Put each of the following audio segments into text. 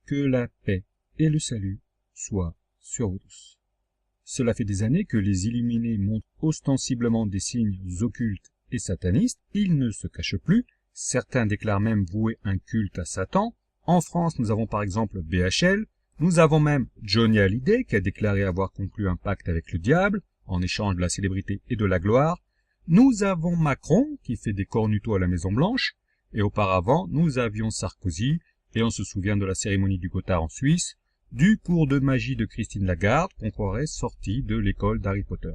Que la paix et le salut soient sur vous tous. Cela fait des années que les illuminés montrent ostensiblement des signes occultes et satanistes. Ils ne se cachent plus. Certains déclarent même vouer un culte à Satan. En France, nous avons par exemple BHL. Nous avons même Johnny Hallyday qui a déclaré avoir conclu un pacte avec le diable en échange de la célébrité et de la gloire. Nous avons Macron qui fait des cornutos à la Maison-Blanche. Et auparavant, nous avions Sarkozy, et on se souvient de la cérémonie du Gothard en Suisse, du cours de magie de Christine Lagarde qu'on croirait sorti de l'école d'Harry Potter.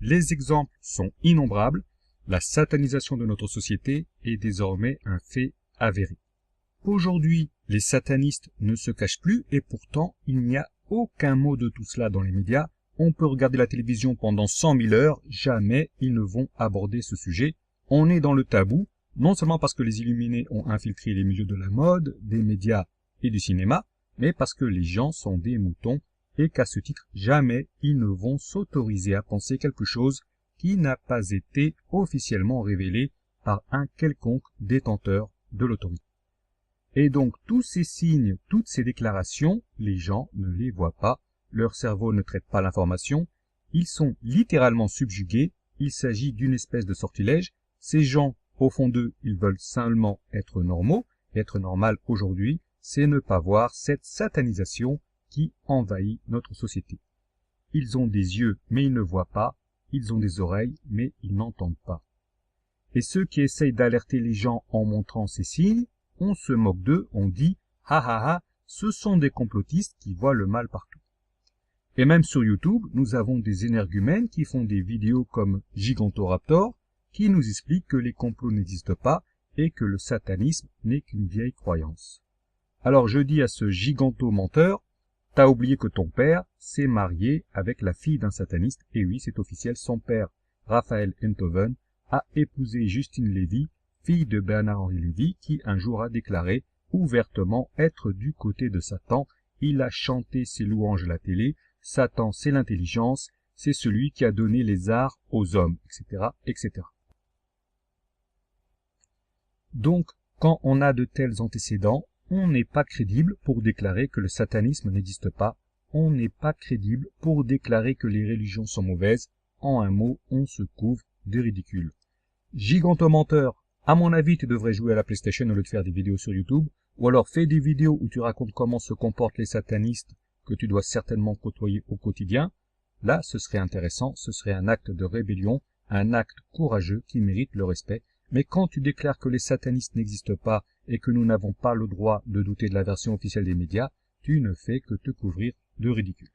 Les exemples sont innombrables. La satanisation de notre société est désormais un fait avéré. Aujourd'hui, les satanistes ne se cachent plus et pourtant, il n'y a aucun mot de tout cela dans les médias. On peut regarder la télévision pendant 100 000 heures, jamais ils ne vont aborder ce sujet. On est dans le tabou, non seulement parce que les illuminés ont infiltré les milieux de la mode, des médias et du cinéma, mais parce que les gens sont des moutons et qu'à ce titre, jamais ils ne vont s'autoriser à penser quelque chose qui n'a pas été officiellement révélé par un quelconque détenteur de l'autorité. Et donc tous ces signes, toutes ces déclarations, les gens ne les voient pas, leur cerveau ne traite pas l'information, ils sont littéralement subjugués, il s'agit d'une espèce de sortilège. Ces gens, au fond d'eux, ils veulent seulement être normaux. Être normal aujourd'hui, c'est ne pas voir cette satanisation qui envahit notre société. Ils ont des yeux, mais ils ne voient pas. Ils ont des oreilles, mais ils n'entendent pas. Et ceux qui essayent d'alerter les gens en montrant ces signes, on se moque d'eux, on dit « ha ha ha, ce sont des complotistes qui voient le mal partout ». Et même sur YouTube, nous avons des énergumènes qui font des vidéos comme Gigantoraptor, qui nous explique que les complots n'existent pas et que le satanisme n'est qu'une vieille croyance. Alors je dis à ce giganto-menteur, t'as oublié que ton père s'est marié avec la fille d'un sataniste, et oui, c'est officiel, son père, Raphaël Enthoven, a épousé Justine Lévy, fille de Bernard-Henri Lévy, qui un jour a déclaré ouvertement être du côté de Satan. Il a chanté ses louanges à la télé, Satan c'est l'intelligence, c'est celui qui a donné les arts aux hommes, etc., etc. Donc, quand on a de tels antécédents, on n'est pas crédible pour déclarer que le satanisme n'existe pas. On n'est pas crédible pour déclarer que les religions sont mauvaises. En un mot, on se couvre de ridicule. Gigantomenteur, à mon avis, tu devrais jouer à la PlayStation au lieu de faire des vidéos sur YouTube. Ou alors fais des vidéos où tu racontes comment se comportent les satanistes que tu dois certainement côtoyer au quotidien. Là, ce serait intéressant, ce serait un acte de rébellion, un acte courageux qui mérite le respect. Mais quand tu déclares que les satanistes n'existent pas et que nous n'avons pas le droit de douter de la version officielle des médias, tu ne fais que te couvrir de ridicule.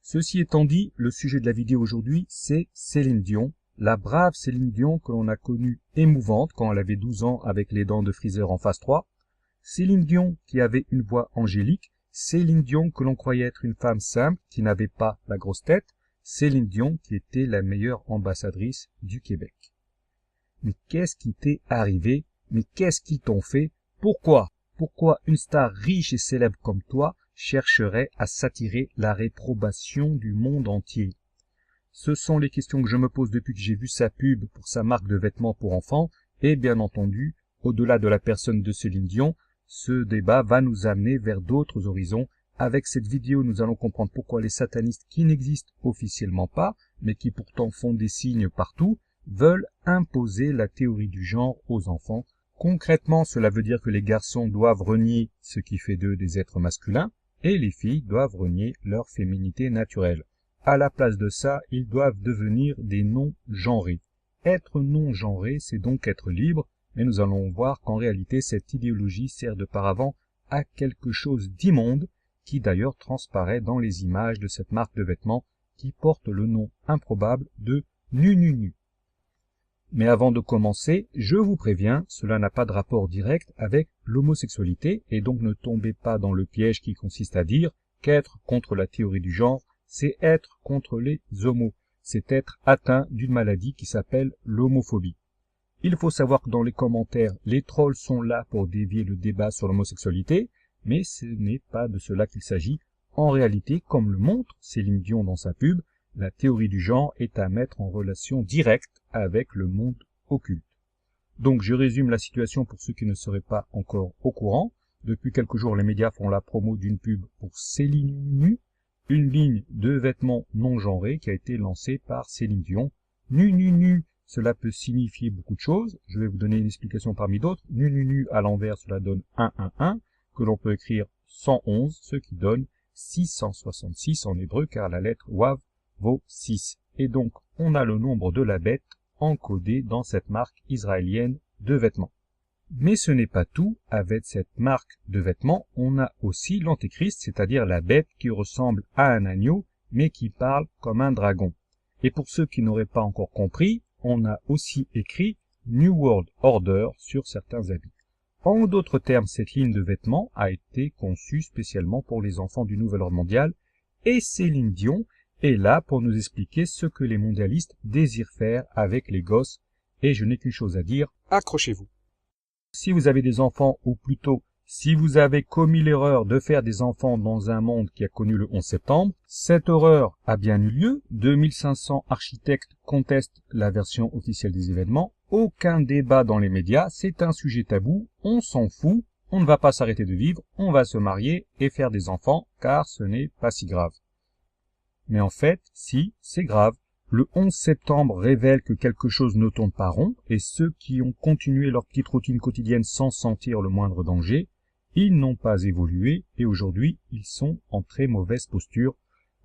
Ceci étant dit, le sujet de la vidéo aujourd'hui, c'est Céline Dion, la brave Céline Dion que l'on a connue émouvante quand elle avait 12 ans avec les dents de Freezer en phase 3. Céline Dion qui avait une voix angélique, Céline Dion que l'on croyait être une femme simple qui n'avait pas la grosse tête, Céline Dion qui était la meilleure ambassadrice du Québec. Mais qu'est-ce qui t'est arrivé? Mais qu'est-ce qu'ils t'ont fait? Pourquoi une star riche et célèbre comme toi chercherait à s'attirer la réprobation du monde entier? Ce sont les questions que je me pose depuis que j'ai vu sa pub pour sa marque de vêtements pour enfants, et bien entendu, au-delà de la personne de Céline Dion, ce débat va nous amener vers d'autres horizons. Avec cette vidéo, nous allons comprendre pourquoi les satanistes qui n'existent officiellement pas, mais qui pourtant font des signes partout, veulent imposer la théorie du genre aux enfants. Concrètement, cela veut dire que les garçons doivent renier ce qui fait d'eux des êtres masculins, et les filles doivent renier leur féminité naturelle. À la place de ça, ils doivent devenir des non-genrés. Être non-genré, c'est donc être libre, mais nous allons voir qu'en réalité, cette idéologie sert de paravent à quelque chose d'immonde, qui d'ailleurs transparaît dans les images de cette marque de vêtements qui porte le nom improbable de Nu. Mais avant de commencer, je vous préviens, cela n'a pas de rapport direct avec l'homosexualité, et donc ne tombez pas dans le piège qui consiste à dire qu'être contre la théorie du genre, c'est être contre les homos, c'est être atteint d'une maladie qui s'appelle l'homophobie. Il faut savoir que dans les commentaires, les trolls sont là pour dévier le débat sur l'homosexualité, mais ce n'est pas de cela qu'il s'agit. En réalité, comme le montre Céline Dion dans sa pub, la théorie du genre est à mettre en relation directe avec le monde occulte. Donc je résume la situation pour ceux qui ne seraient pas encore au courant. Depuis quelques jours, les médias font la promo d'une pub pour Céline Nu, une ligne de vêtements non genrés qui a été lancée par Céline Dion. Nu, nu, nu, cela peut signifier beaucoup de choses. Je vais vous donner une explication parmi d'autres. Nu, nu, nu, à l'envers, cela donne 111, que l'on peut écrire 111, ce qui donne 666 en hébreu, car la lettre Wav vaut 6. Et donc, on a le nombre de la bête encodé dans cette marque israélienne de vêtements. Mais ce n'est pas tout. Avec cette marque de vêtements, on a aussi l'antéchrist, c'est-à-dire la bête qui ressemble à un agneau, mais qui parle comme un dragon. Et pour ceux qui n'auraient pas encore compris, on a aussi écrit New World Order sur certains habits. En d'autres termes, cette ligne de vêtements a été conçue spécialement pour les enfants du Nouvel Ordre mondial, et Céline Dion est là pour nous expliquer ce que les mondialistes désirent faire avec les gosses, et je n'ai qu'une chose à dire, accrochez-vous. Si vous avez des enfants, ou plutôt, si vous avez commis l'erreur de faire des enfants dans un monde qui a connu le 11 septembre, cette horreur a bien eu lieu. 2500 architectes contestent la version officielle des événements. Aucun débat dans les médias, c'est un sujet tabou, on s'en fout, on ne va pas s'arrêter de vivre, on va se marier et faire des enfants, car ce n'est pas si grave. Mais en fait, si, c'est grave. Le 11 septembre révèle que quelque chose ne tourne pas rond, et ceux qui ont continué leur petite routine quotidienne sans sentir le moindre danger, ils n'ont pas évolué, et aujourd'hui, ils sont en très mauvaise posture.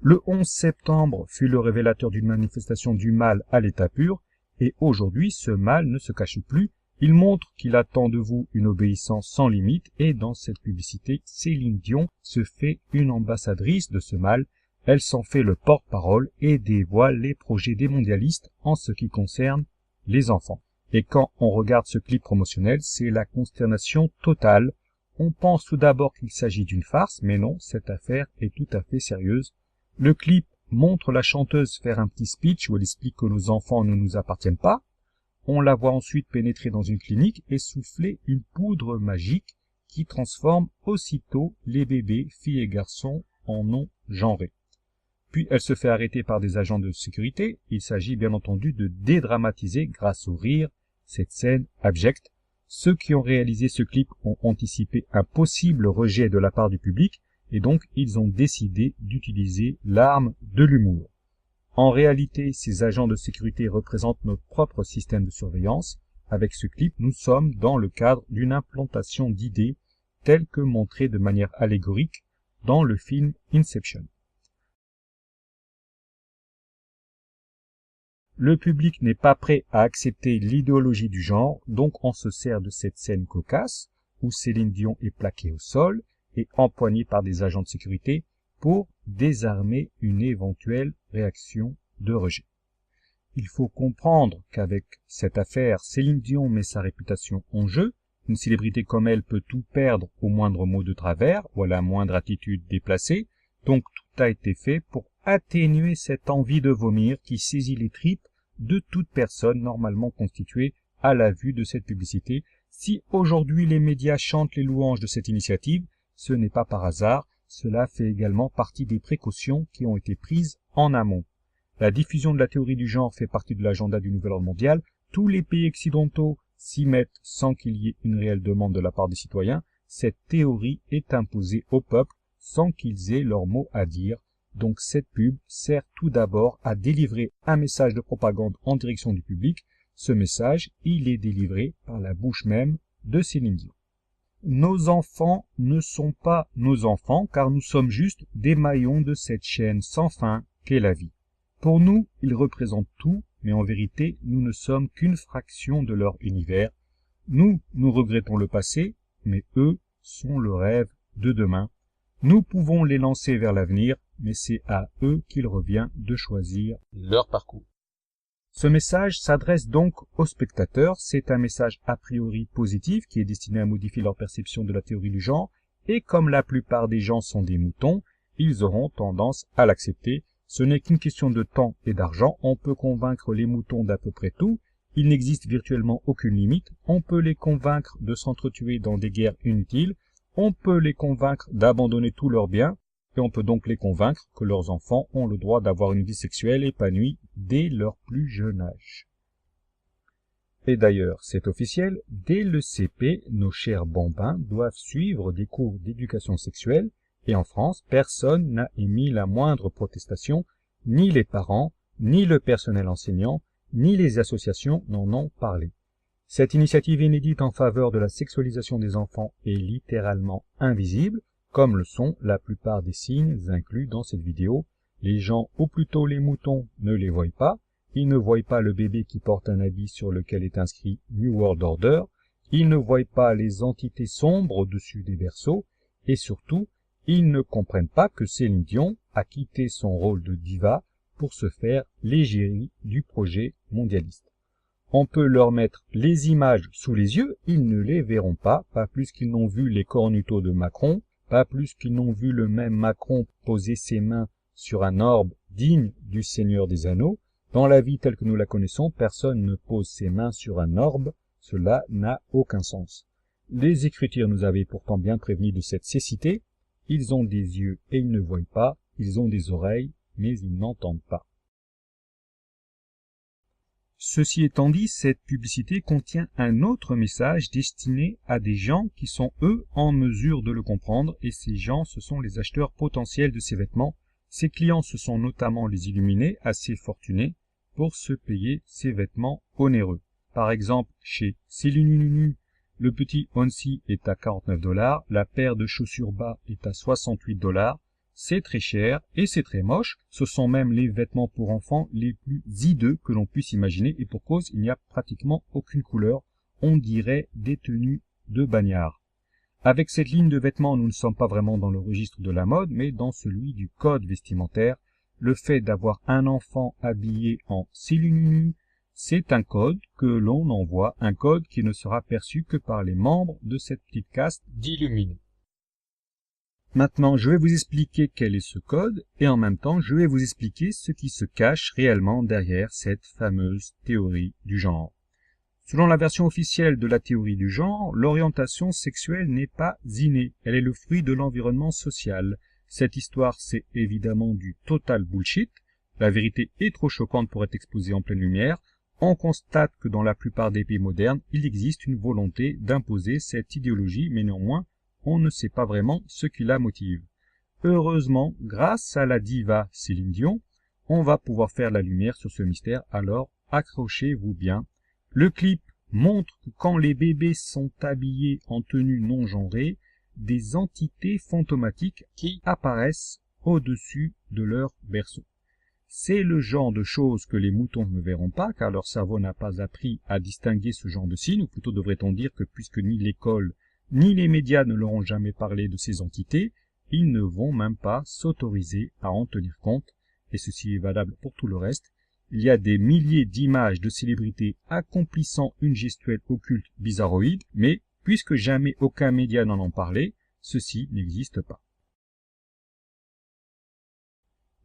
Le 11 septembre fut le révélateur d'une manifestation du mal à l'état pur, et aujourd'hui, ce mal ne se cache plus. Il montre qu'il attend de vous une obéissance sans limite, et dans cette publicité, Céline Dion se fait une ambassadrice de ce mal. Elle s'en fait le porte-parole et dévoile les projets des mondialistes en ce qui concerne les enfants. Et quand on regarde ce clip promotionnel, c'est la consternation totale. On pense tout d'abord qu'il s'agit d'une farce, mais non, cette affaire est tout à fait sérieuse. Le clip montre la chanteuse faire un petit speech où elle explique que nos enfants ne nous appartiennent pas. On la voit ensuite pénétrer dans une clinique et souffler une poudre magique qui transforme aussitôt les bébés, filles et garçons, en non genrés. Puis elle se fait arrêter par des agents de sécurité. Il s'agit bien entendu de dédramatiser grâce au rire cette scène abjecte. Ceux qui ont réalisé ce clip ont anticipé un possible rejet de la part du public et donc ils ont décidé d'utiliser l'arme de l'humour. En réalité, ces agents de sécurité représentent notre propre système de surveillance. Avec ce clip, nous sommes dans le cadre d'une implantation d'idées telles que montrées de manière allégorique dans le film Inception. Le public n'est pas prêt à accepter l'idéologie du genre, donc on se sert de cette scène cocasse où Céline Dion est plaquée au sol et empoignée par des agents de sécurité pour désarmer une éventuelle réaction de rejet. Il faut comprendre qu'avec cette affaire, Céline Dion met sa réputation en jeu. Une célébrité comme elle peut tout perdre au moindre mot de travers ou à la moindre attitude déplacée, donc tout a été fait pour atténuer cette envie de vomir qui saisit les tripes de toute personne normalement constituée à la vue de cette publicité. Si aujourd'hui les médias chantent les louanges de cette initiative, ce n'est pas par hasard, cela fait également partie des précautions qui ont été prises en amont. La diffusion de la théorie du genre fait partie de l'agenda du Nouvel Ordre mondial. Tous les pays occidentaux s'y mettent sans qu'il y ait une réelle demande de la part des citoyens. Cette théorie est imposée au peuple sans qu'ils aient leur mot à dire. Donc cette pub sert tout d'abord à délivrer un message de propagande en direction du public. Ce message, il est délivré par la bouche même de Céline Dion. Nos enfants ne sont pas nos enfants car nous sommes juste des maillons de cette chaîne sans fin qu'est la vie. Pour nous, ils représentent tout, mais en vérité, nous ne sommes qu'une fraction de leur univers. Nous regrettons le passé, mais eux sont le rêve de demain. Nous pouvons les lancer vers l'avenir, mais c'est à eux qu'il revient de choisir leur parcours. Ce message s'adresse donc aux spectateurs. C'est un message a priori positif qui est destiné à modifier leur perception de la théorie du genre, et comme la plupart des gens sont des moutons, ils auront tendance à l'accepter. Ce n'est qu'une question de temps et d'argent. On peut convaincre les moutons d'à peu près tout. Il n'existe virtuellement aucune limite. On peut les convaincre de s'entretuer dans des guerres inutiles. On peut les convaincre d'abandonner tous leurs biens. Et on peut donc les convaincre que leurs enfants ont le droit d'avoir une vie sexuelle épanouie dès leur plus jeune âge. Et d'ailleurs, c'est officiel, dès le CP, nos chers bambins doivent suivre des cours d'éducation sexuelle, et en France, personne n'a émis la moindre protestation, ni les parents, ni le personnel enseignant, ni les associations n'en ont parlé. Cette initiative inédite en faveur de la sexualisation des enfants est littéralement invisible, comme le sont la plupart des signes inclus dans cette vidéo. Les gens, ou plutôt les moutons, ne les voient pas. Ils ne voient pas le bébé qui porte un habit sur lequel est inscrit New World Order. Ils ne voient pas les entités sombres au-dessus des berceaux. Et surtout, ils ne comprennent pas que Céline Dion a quitté son rôle de diva pour se faire l'égérie du projet mondialiste. On peut leur mettre les images sous les yeux, ils ne les verront pas plus qu'ils n'ont vu les cornutos de Macron, pas plus qu'ils n'ont vu le même Macron poser ses mains sur un orbe digne du Seigneur des Anneaux. Dans la vie telle que nous la connaissons, personne ne pose ses mains sur un orbe, cela n'a aucun sens. Les Écritures nous avaient pourtant bien prévenus de cette cécité. Ils ont des yeux et ils ne voient pas, ils ont des oreilles, mais ils n'entendent pas. Ceci étant dit, cette publicité contient un autre message destiné à des gens qui sont eux en mesure de le comprendre, et ces gens ce sont les acheteurs potentiels de ces vêtements. Ces clients ce sont notamment les illuminés assez fortunés pour se payer ces vêtements onéreux. Par exemple, chez Céline, le petit Onsi est à 49 $, la paire de chaussures bas est à 68 $. C'est très cher et c'est très moche. Ce sont même les vêtements pour enfants les plus hideux que l'on puisse imaginer, et pour cause, il n'y a pratiquement aucune couleur. On dirait des tenues de bagnards. Avec cette ligne de vêtements, nous ne sommes pas vraiment dans le registre de la mode, mais dans celui du code vestimentaire. Le fait d'avoir un enfant habillé en Céline, c'est un code que l'on envoie, un code qui ne sera perçu que par les membres de cette petite caste d'illuminés. Maintenant, je vais vous expliquer quel est ce code, et en même temps, je vais vous expliquer ce qui se cache réellement derrière cette fameuse théorie du genre. Selon la version officielle de la théorie du genre, l'orientation sexuelle n'est pas innée, elle est le fruit de l'environnement social. Cette histoire, c'est évidemment du total bullshit. La vérité est trop choquante pour être exposée en pleine lumière. On constate que dans la plupart des pays modernes, il existe une volonté d'imposer cette idéologie, mais néanmoins, on ne sait pas vraiment ce qui la motive. Heureusement, grâce à la diva Céline Dion, on va pouvoir faire la lumière sur ce mystère, alors accrochez-vous bien. Le clip montre que quand les bébés sont habillés en tenue non genrée, des entités fantomatiques qui apparaissent au-dessus de leur berceau. C'est le genre de choses que les moutons ne verront pas, car leur cerveau n'a pas appris à distinguer ce genre de signes, ou plutôt devrait-on dire que puisque ni l'école ni les médias ne leur ont jamais parlé de ces entités, ils ne vont même pas s'autoriser à en tenir compte, et ceci est valable pour tout le reste. Il y a des milliers d'images de célébrités accomplissant une gestuelle occulte bizarroïde, mais puisque jamais aucun média n'en a parlé, ceci n'existe pas.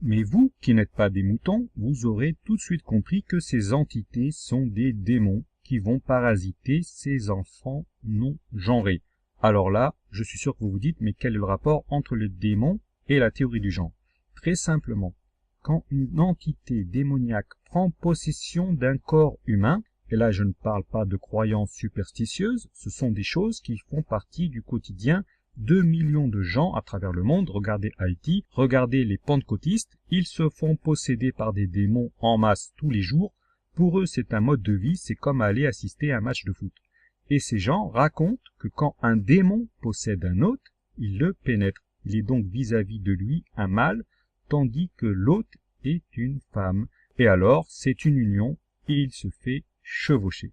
Mais vous, qui n'êtes pas des moutons, vous aurez tout de suite compris que ces entités sont des démons qui vont parasiter ces enfants non genrés. Alors là, je suis sûr que vous vous dites, mais quel est le rapport entre le démon et la théorie du genre? Très simplement, quand une entité démoniaque prend possession d'un corps humain, et là je ne parle pas de croyances superstitieuses, ce sont des choses qui font partie du quotidien de millions de gens à travers le monde. Regardez Haïti, regardez les pentecôtistes, ils se font posséder par des démons en masse tous les jours. Pour eux, c'est un mode de vie, c'est comme aller assister à un match de foot. Et ces gens racontent que quand un démon possède un hôte, il le pénètre. Il est donc vis-à-vis de lui un mâle, tandis que l'hôte est une femme. Et alors, c'est une union, et il se fait chevaucher.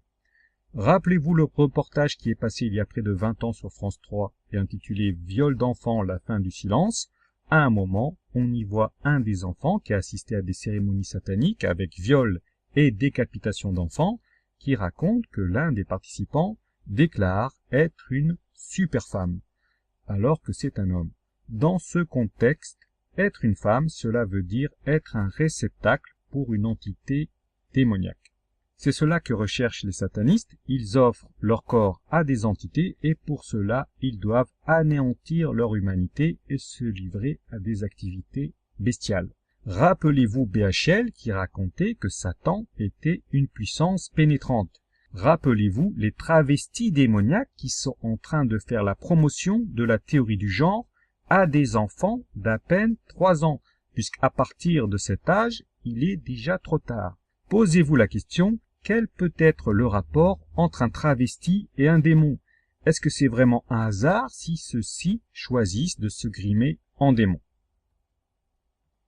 Rappelez-vous le reportage qui est passé il y a près de 20 ans sur France 3 et intitulé « Viol d'enfants, la fin du silence ». À un moment, on y voit un des enfants qui a assisté à des cérémonies sataniques avec viol et décapitation d'enfants, qui raconte que l'un des participants déclare être une super femme, alors que c'est un homme. Dans ce contexte, être une femme, cela veut dire être un réceptacle pour une entité démoniaque. C'est cela que recherchent les satanistes, ils offrent leur corps à des entités et pour cela, ils doivent anéantir leur humanité et se livrer à des activités bestiales. Rappelez-vous BHL qui racontait que Satan était une puissance pénétrante. Rappelez-vous les travestis démoniaques qui sont en train de faire la promotion de la théorie du genre à des enfants d'à peine 3 ans, puisqu'à partir de cet âge, il est déjà trop tard. Posez-vous la question, quel peut être le rapport entre un travesti et un démon? Est-ce que c'est vraiment un hasard si ceux-ci choisissent de se grimer en démon?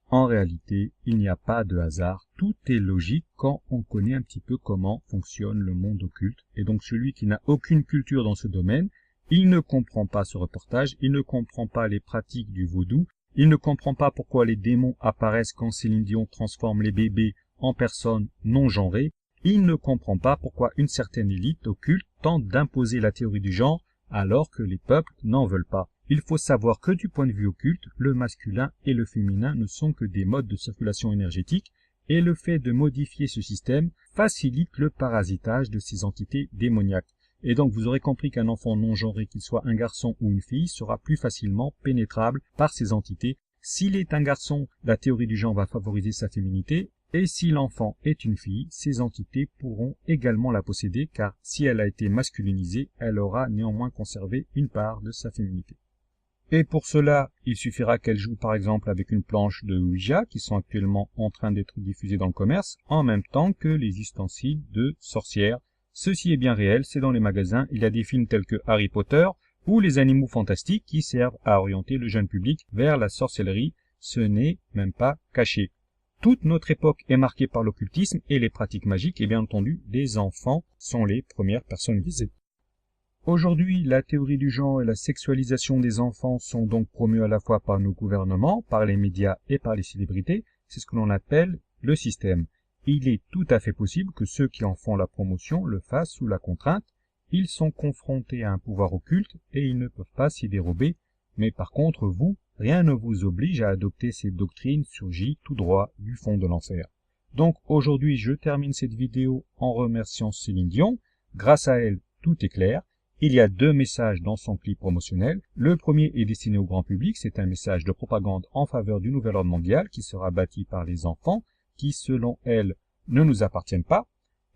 En réalité, il n'y a pas de hasard, tout est logique quand on connaît un petit peu comment fonctionne le monde occulte. Et donc celui qui n'a aucune culture dans ce domaine, il ne comprend pas ce reportage, il ne comprend pas les pratiques du vaudou, il ne comprend pas pourquoi les démons apparaissent quand Céline Dion transforme les bébés en personnes non genrées, il ne comprend pas pourquoi une certaine élite occulte tente d'imposer la théorie du genre alors que les peuples n'en veulent pas. Il faut savoir que du point de vue occulte, le masculin et le féminin ne sont que des modes de circulation énergétique et le fait de modifier ce système facilite le parasitage de ces entités démoniaques. Et donc vous aurez compris qu'un enfant non genré, qu'il soit un garçon ou une fille, sera plus facilement pénétrable par ces entités. S'il est un garçon, la théorie du genre va favoriser sa féminité, et si l'enfant est une fille, ces entités pourront également la posséder, car si elle a été masculinisée, elle aura néanmoins conservé une part de sa féminité. Et pour cela, il suffira qu'elle joue par exemple avec une planche de Ouija, qui sont actuellement en train d'être diffusées dans le commerce, en même temps que les ustensiles de sorcières. Ceci est bien réel, c'est dans les magasins, il y a des films tels que Harry Potter, ou les animaux fantastiques qui servent à orienter le jeune public vers la sorcellerie, ce n'est même pas caché. Toute notre époque est marquée par l'occultisme et les pratiques magiques, et bien entendu, les enfants sont les premières personnes visées. Aujourd'hui, la théorie du genre et la sexualisation des enfants sont donc promues à la fois par nos gouvernements, par les médias et par les célébrités. C'est ce que l'on appelle le système. Il est tout à fait possible que ceux qui en font la promotion le fassent sous la contrainte. Ils sont confrontés à un pouvoir occulte et ils ne peuvent pas s'y dérober. Mais par contre, vous, rien ne vous oblige à adopter ces doctrines surgies tout droit du fond de l'enfer. Donc aujourd'hui, je termine cette vidéo en remerciant Céline Dion. Grâce à elle, tout est clair. Il y a 2 messages dans son clip promotionnel. Le premier est destiné au grand public, c'est un message de propagande en faveur du nouvel ordre mondial qui sera bâti par les enfants, qui selon elle ne nous appartiennent pas.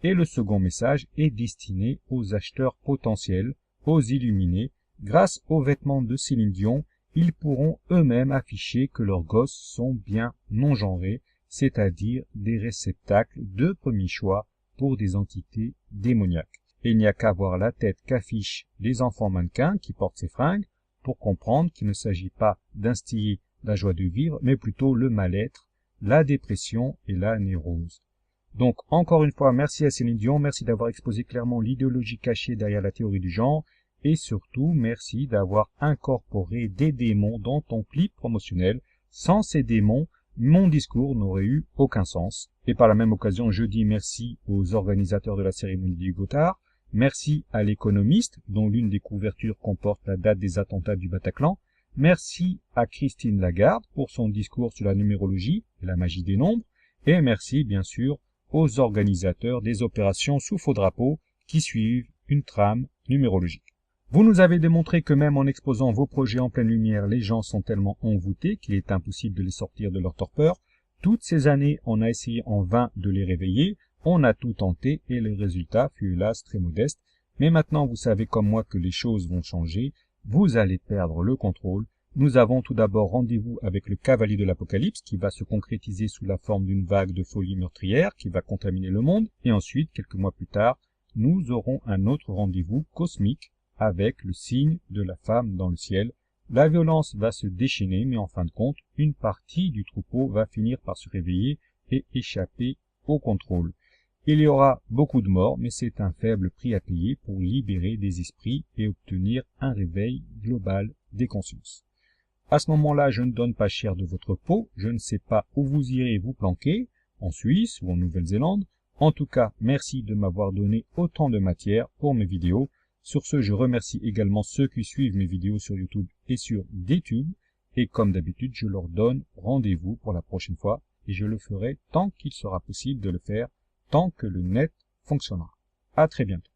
Et le second message est destiné aux acheteurs potentiels, aux illuminés. Grâce aux vêtements de Céline Dion, ils pourront eux-mêmes afficher que leurs gosses sont bien non genrés, c'est-à-dire des réceptacles de premier choix pour des entités démoniaques. Et il n'y a qu'à voir la tête qu'affichent les enfants mannequins qui portent ces fringues pour comprendre qu'il ne s'agit pas d'instiller la joie de vivre, mais plutôt le mal-être, la dépression et la névrose. Donc, encore une fois, merci à Céline Dion, merci d'avoir exposé clairement l'idéologie cachée derrière la théorie du genre, et surtout, merci d'avoir incorporé des démons dans ton clip promotionnel. Sans ces démons, mon discours n'aurait eu aucun sens. Et par la même occasion, je dis merci aux organisateurs de la cérémonie du Gothard. Merci à l'économiste, dont l'une des couvertures comporte la date des attentats du Bataclan. Merci à Christine Lagarde pour son discours sur la numérologie et la magie des nombres. Et merci, bien sûr, aux organisateurs des opérations sous faux drapeau qui suivent une trame numérologique. Vous nous avez démontré que même en exposant vos projets en pleine lumière, les gens sont tellement envoûtés qu'il est impossible de les sortir de leur torpeur. Toutes ces années, on a essayé en vain de les réveiller. On a tout tenté et le résultat fut hélas très modeste. Mais maintenant, vous savez comme moi que les choses vont changer. Vous allez perdre le contrôle. Nous avons tout d'abord rendez-vous avec le cavalier de l'Apocalypse qui va se concrétiser sous la forme d'une vague de folie meurtrière qui va contaminer le monde. Et ensuite, quelques mois plus tard, nous aurons un autre rendez-vous cosmique avec le signe de la femme dans le ciel. La violence va se déchaîner, mais en fin de compte, une partie du troupeau va finir par se réveiller et échapper au contrôle. Il y aura beaucoup de morts, mais c'est un faible prix à payer pour libérer des esprits et obtenir un réveil global des consciences. À ce moment-là, je ne donne pas cher de votre peau, je ne sais pas où vous irez vous planquer, en Suisse ou en Nouvelle-Zélande. En tout cas, merci de m'avoir donné autant de matière pour mes vidéos. Sur ce, je remercie également ceux qui suivent mes vidéos sur YouTube et sur DTube. Et comme d'habitude, je leur donne rendez-vous pour la prochaine fois. Et je le ferai tant qu'il sera possible de le faire, tant que le net fonctionnera. À très bientôt.